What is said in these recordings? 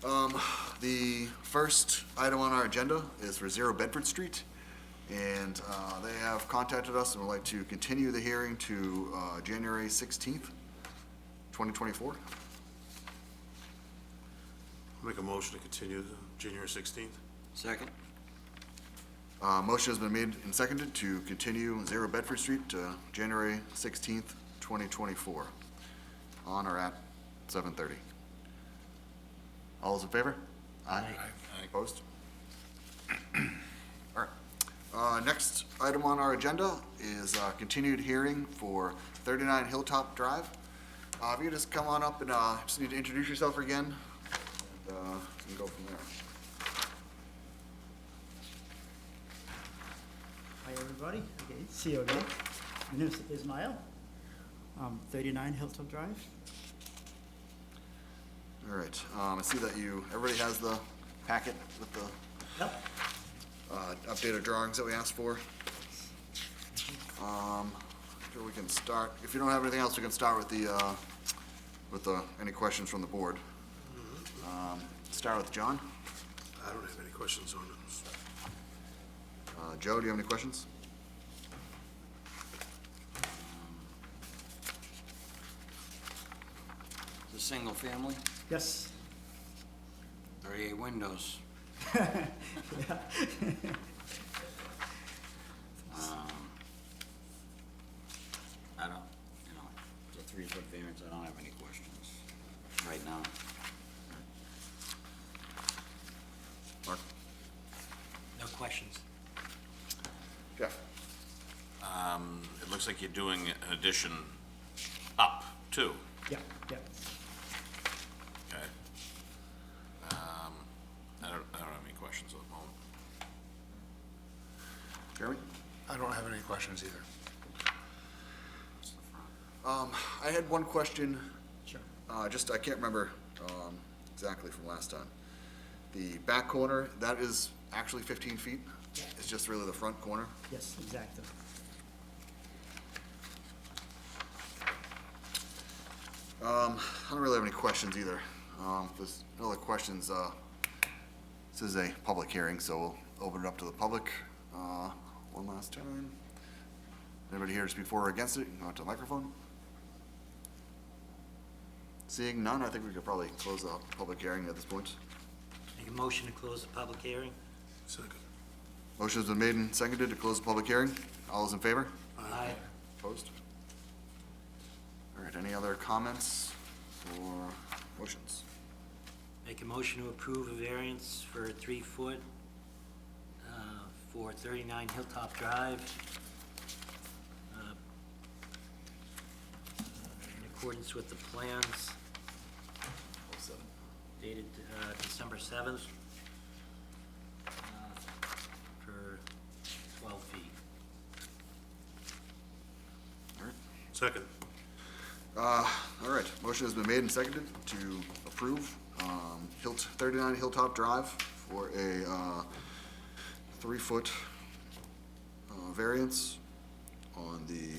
The first item on our agenda is for 0 Bedford Street, and they have contacted us and would like to continue the hearing to January 16th, 2024. I'll make a motion to continue to January 16th. Second. Motion has been made and seconded to continue 0 Bedford Street to January 16th, 2024, on or at 7:30. All those in favor? Aye. Opposed? All right. Next item on our agenda is continued hearing for 39 Hilltop Drive. If you just come on up and just need to introduce yourself again, and you can go from there. Hi, everybody. Okay, see you again. My name is Ismail. 39 Hilltop Drive. All right. I see that everybody has the packet with the Yep. updated drawings that we asked for. Sure we can start. If you don't have anything else, we can start with any questions from the board. Start with John. I don't have any questions on it. Joe, do you have any questions? It's a single family, Yes. 38 windows. Yeah. I don't, it's a 3-foot variance, I don't have any questions right now. Mark? No questions. Jeff? It looks like you're doing an addition up, too. Yeah, yeah. Okay. I don't have any questions at the moment. Jeremy? I don't have any questions either. I had one question. Sure. I can't remember exactly from last time. The back corner, that is actually 15 feet? Yeah. It's just really the front corner? Yes, exactly. I don't really have any questions either. If there's no other questions, this is a public hearing, so we'll open it up to the public one last time. Anybody here to speak for or against it? You can go out to the microphone. Seeing none, I think we could probably close the public hearing at this point. Make a motion to close the public hearing? Second. Motion's been made and seconded to close the public hearing. All those in favor? Aye. Opposed? All right, any other comments or motions? Make a motion to approve a variance for 3 foot for 39 Hilltop Drive in accordance with the plans dated December 7th for 12 feet. All right. Second. All right, motion has been made and seconded to approve 39 Hilltop Drive for a 3-foot variance on the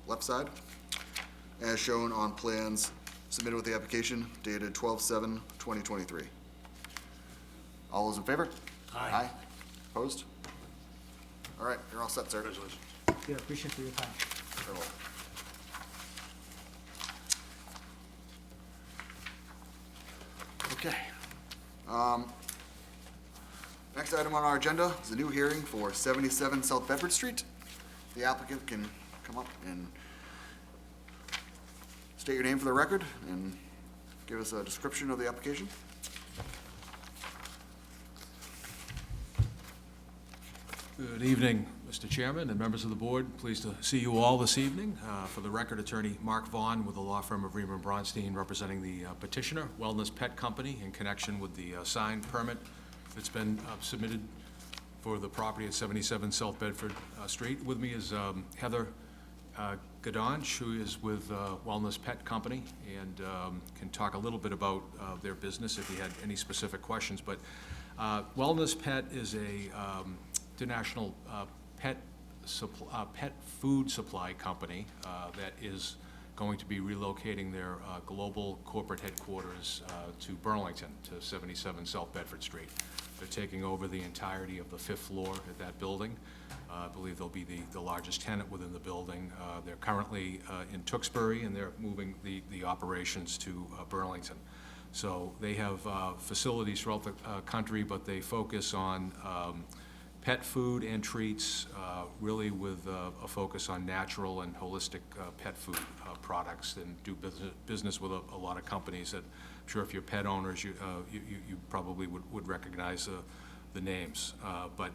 left side, as shown on plans submitted with the application dated 12/7/2023. All those in favor? Aye. Opposed? All right, you're all set, sir. Congratulations. Yeah, appreciate your time. Very well. Okay. Next item on our agenda is a new hearing for 77 South Bedford Street. The applicant can come up and state your name for the record and give us a description of the application. Good evening, Mr. Chairman and members of the board. Pleased to see you all this evening. For the record, Attorney Mark Vaughn with the law firm of Reamer and Bronstein, representing the petitioner, Wellness Pet Company, in connection with the signed permit that's been submitted for the property at 77 South Bedford Street. With me is Heather Gadanch, who is with Wellness Pet Company, and can talk a little bit about their business if you had any specific questions. But Wellness Pet is a international pet food supply company that is going to be relocating their global corporate headquarters to Burlington, to 77 South Bedford Street. They're taking over the entirety of the 5th floor at that building. I believe they'll be the largest tenant within the building. They're currently in Tewksbury, and they're moving the operations to Burlington. So they have facilities throughout the country, but they focus on pet food and treats, really with a focus on natural and holistic pet food products, and do business with a lot of companies that I'm sure if you're pet owners, you probably would recognize the names. But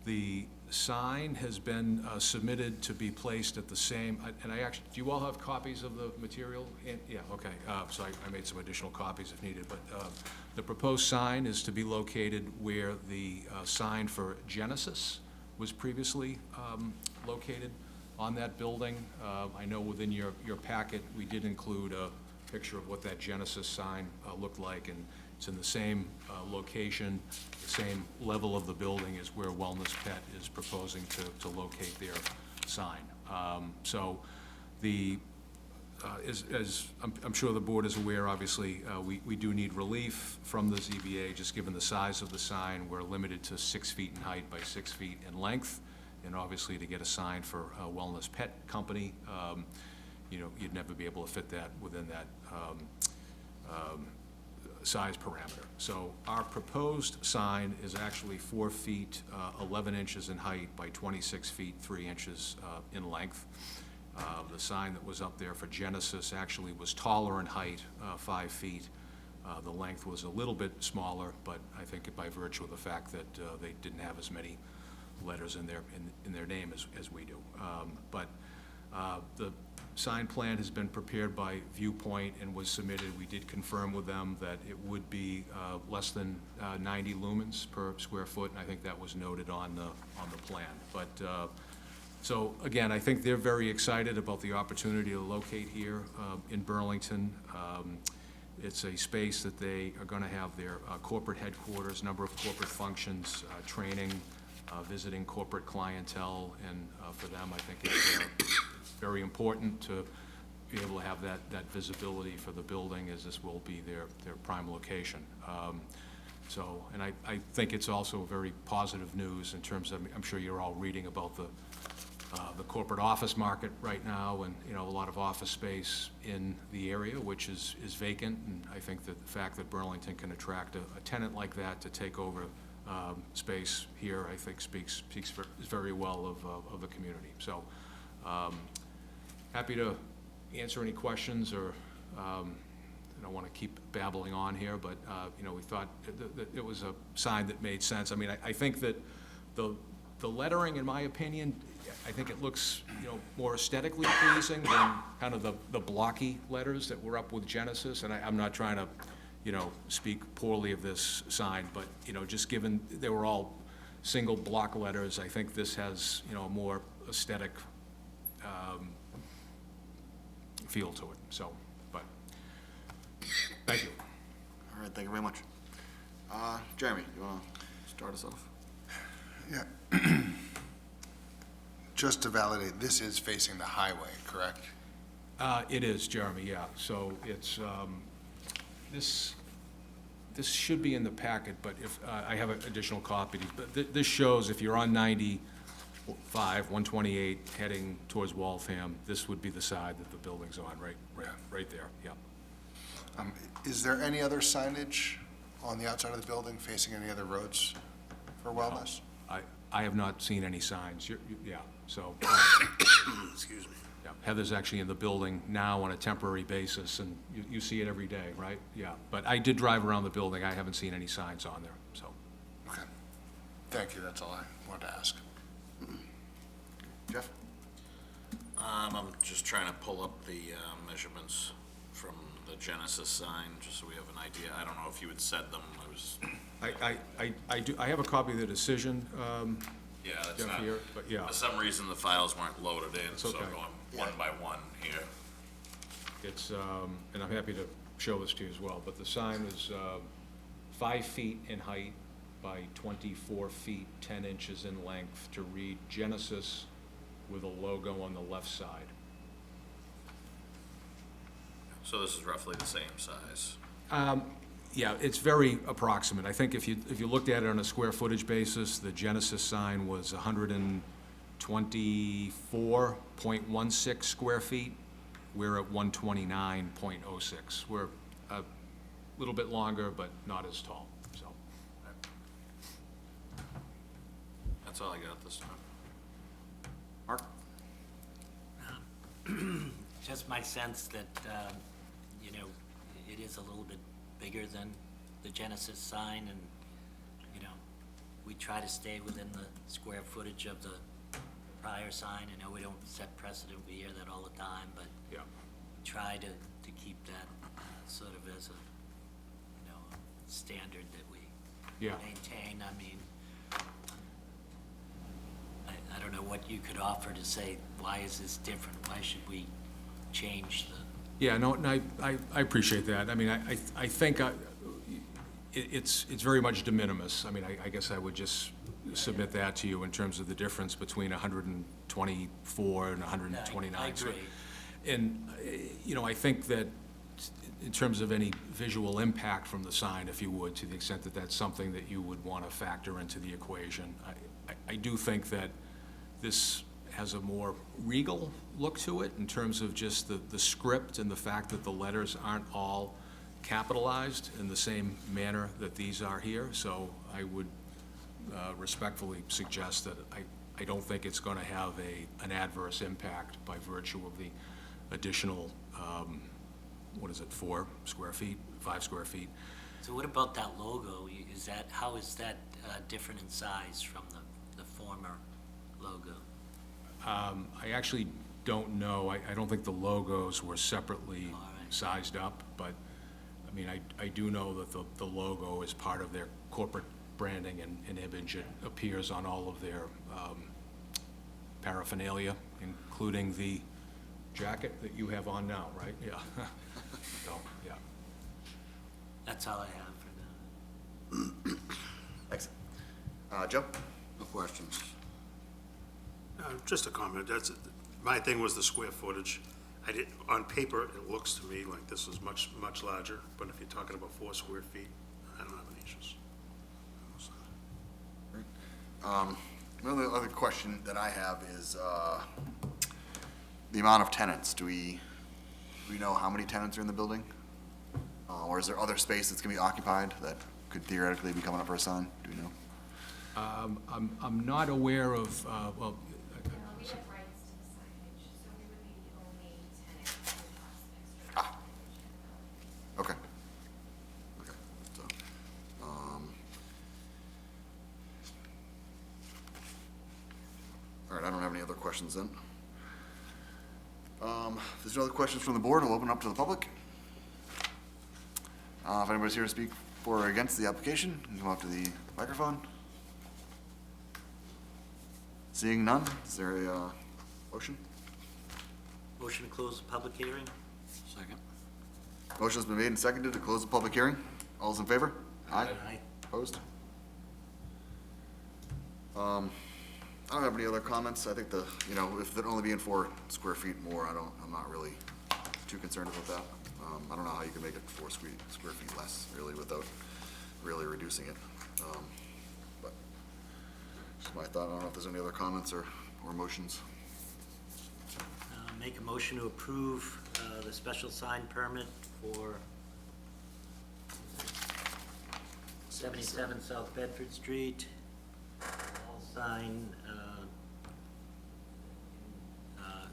the sign has been submitted to be placed at the same, and I actually, do you all have copies of the material? Yeah, okay, so I made some additional copies if needed, but the proposed sign is to be located where the sign for Genesis was previously located on that building. I know within your packet, we did include a picture of what that Genesis sign looked like, and it's in the same location, the same level of the building as where Wellness Pet is proposing to locate their sign. So the, as I'm sure the board is aware, obviously, we do need relief from the ZBA, just given the size of the sign. We're limited to 6 feet in height by 6 feet in length, and obviously to get a sign for Wellness Pet Company, you know, you'd never be able to fit that within that size parameter. So our proposed sign is actually 4 feet, 11 inches in height by 26 feet, 3 inches in length. The sign that was up there for Genesis actually was taller in height, 5 feet. The length was a little bit smaller, but I think by virtue of the fact that they didn't have as many letters in their name as we do. But the sign plan has been prepared by Viewpoint and was submitted. We did confirm with them that it would be less than 90 lumens per square foot, and I think that was noted on the plan. But so again, I think they're very excited about the opportunity to locate here in Burlington. It's a space that they are going to have their corporate headquarters, number of corporate functions, training, visiting corporate clientele, and for them, I think it's very important to be able to have that visibility for the building, as this will be their prime location. So, and I think it's also very positive news in terms of, I'm sure you're all reading about the corporate office market right now, and, you know, a lot of office space in the area, which is vacant, and I think that the fact that Burlington can attract a tenant like that to take over space here, I think speaks very well of the community. So, happy to answer any questions, or I don't want to keep babbling on here, but you know, we thought that it was a sign that made sense. I mean, I think that the lettering, in my opinion, I think it looks, you know, more aesthetically pleasing than kind of the blocky letters that were up with Genesis. And I'm not trying to, you know, speak poorly of this sign, but, you know, just given they were all single block letters, I think this has, you know, a more aesthetic feel to it. So, but, thank you. All right, thank you very much. Jeremy, you want to start us off? Yeah. Just to validate, this is facing the highway, correct? It is, Jeremy, yeah. So it's, this should be in the packet, but if, I have additional copies, but this shows if you're on 95, 128, heading towards Waltham, this would be the side that the building's on, right there, yeah. Is there any other signage on the outside of the building facing any other roads for wellness? I have not seen any signs, yeah, so. Excuse me. Yeah, Heather's actually in the building now on a temporary basis, and you see it every day, right? Yeah, but I did drive around the building, I haven't seen any signs on there, so. Okay. Thank you, that's all I wanted to ask. Jeff? I'm just trying to pull up the measurements from the Genesis sign, just so we have an idea. I don't know if you had said them. I have a copy of the decision, Yeah, that's Jeff, not, here, but yeah, for some reason, the files weren't loaded in, so okay. I'm going one by one here. it's, and I'm happy to show this to you as well, but the sign is 5 feet in height by 24 feet, 10 inches in length, to read Genesis with a logo on the left side. So this is roughly the same size. Yeah, it's very approximate. I think if you looked at it on a square footage basis, the Genesis sign was 124.16 square feet. We're at 129.06. We're a little bit longer, but not as tall, so. That's all I got this time. Mark? Just my sense that, you know, it is a little bit bigger than the Genesis sign, and, you know, we try to stay within the square footage of the prior sign. I know we don't set precedent, we hear that all the time, but Yeah. try to keep that sort of as a, you know, a standard that we Yeah. maintain. I mean, I don't know what you could offer to say, why is this different? Why should we change the? Yeah, no, and I appreciate that. I mean, I think it's very much de minimis. I mean, I guess I would just submit that to you in terms of the difference between 124 and 129. I agree. And, you know, I think that in terms of any visual impact from the sign, if you would, to the extent that that's something that you would want to factor into the equation, I do think that this has a more regal look to it in terms of just the script and the fact that the letters aren't all capitalized in the same manner that these are here. So I would respectfully suggest that I don't think it's going to have an adverse impact by virtue of the additional, 4 square feet, 5 square feet. So what about that logo? How is that different in size from the former logo? I actually don't know. I don't think the logos were separately All right. sized up, but, I mean, I do know that the logo is part of their corporate branding and image. It appears on all of their paraphernalia, including the jacket that you have on now, right? Yeah. So, yeah. That's all I have for now. Excellent. Joe? No questions. Just a comment, my thing was the square footage. On paper, it looks to me like this is much, much larger, but if you're talking about 4 square feet, I don't have any issues. The only other question that I have is the amount of tenants. Do we know how many tenants are in the building? Or is there other space that's going to be occupied that could theoretically be coming up for a sign? Do we know? I'm not aware of, well, We have rights to the signage, so we would be the only tenant that would cost extra. Okay. Okay, so, all right, I don't have any other questions then. If there's no other questions from the board, we'll open up to the public. If anybody's here to speak for or against the application, you can come up to the microphone. Seeing none, is there a motion? Motion to close the public hearing? Second. Motion's been made and seconded to close the public hearing. All those in favor? Aye. Opposed? I don't have any other comments. I think if they're only being 4 square feet more, I'm not really too concerned about that. I don't know how you can make it 4 square feet less, really, without really reducing it. But just my thought. I don't know if there's any other comments or motions. Make a motion to approve the special sign permit for 77 South Bedford Street. Wall sign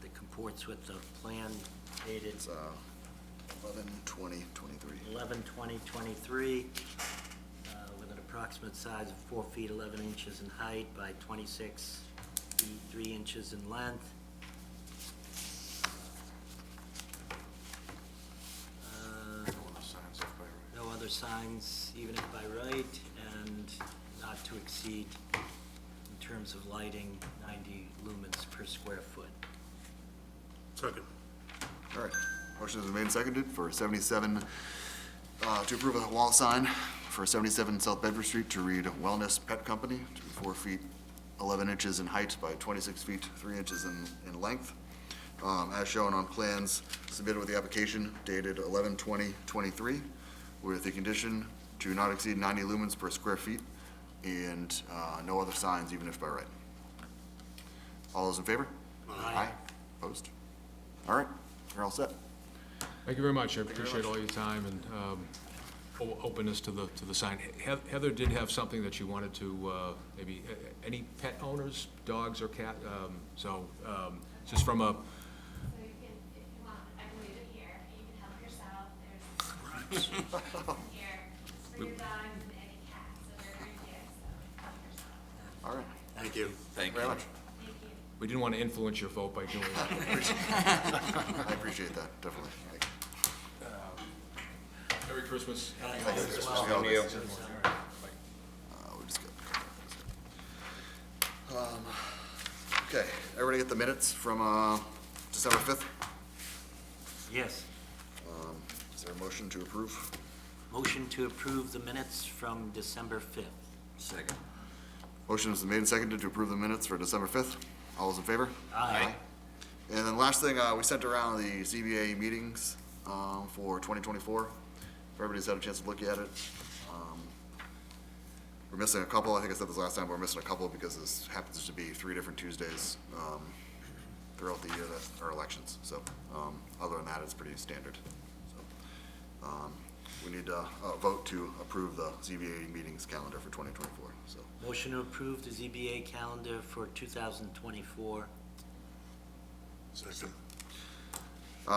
that comports with the plan dated It's 11/20/23. 11/20/23, with an approximate size of 4 feet 11 inches in height by 26 feet 3 inches in length. No other signs, even if by right, and not to exceed, in terms of lighting, 90 lumens per square foot. Second. All right. Motion has been made and seconded for 77, to approve a wall sign for 77 South Bedford Street to read Wellness Pet Company, to be 4 feet 11 inches in height by 26 feet 3 inches in length. as shown on plans submitted with the application dated 11/20/23, with the condition to not exceed 90 lumens per square feet and no other signs, even if by right. All those in favor? Aye. Opposed? All right, you're all set. Thank you very much. I appreciate all your time and openness to the sign. Heather did have something that she wanted to, maybe, any pet owners, dogs or cat, just from a, So you can, if you want, I can leave it here, you can help yourself, there's here, for your dogs and any cats, so they're right here, so help yourself. All right, Thank you. Thank very you. much. Thank you. we didn't want to influence your vote by doing that. I appreciate that, definitely. Thank you. Merry Christmas. Thank you. We just got- Okay, everybody get the minutes from December 5th? Yes. Is there a motion to approve? Motion to approve the minutes from December 5th. Second. Motion has been made and seconded to approve the minutes for December 5th. All those in favor? Aye. And then last thing, we sent around the ZBA meetings for 2024. If everybody's had a chance to look at it. We're missing a couple. I think I said this last time, but we're missing a couple because this happens to be 3 different Tuesdays throughout the year that are elections. So other than that, it's pretty standard. So we need a vote to approve the ZBA meetings calendar for 2024. So Motion to approve the ZBA calendar for 2024. Second.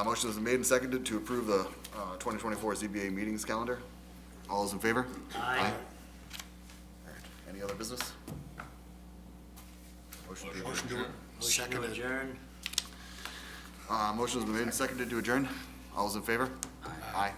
motion has been made and seconded to approve the 2024 ZBA meetings calendar. All those in favor? Aye. All right. Any other business? Motion to Motion to Motion to second. adjourn. motion has been made and seconded to adjourn. All those in favor? Aye.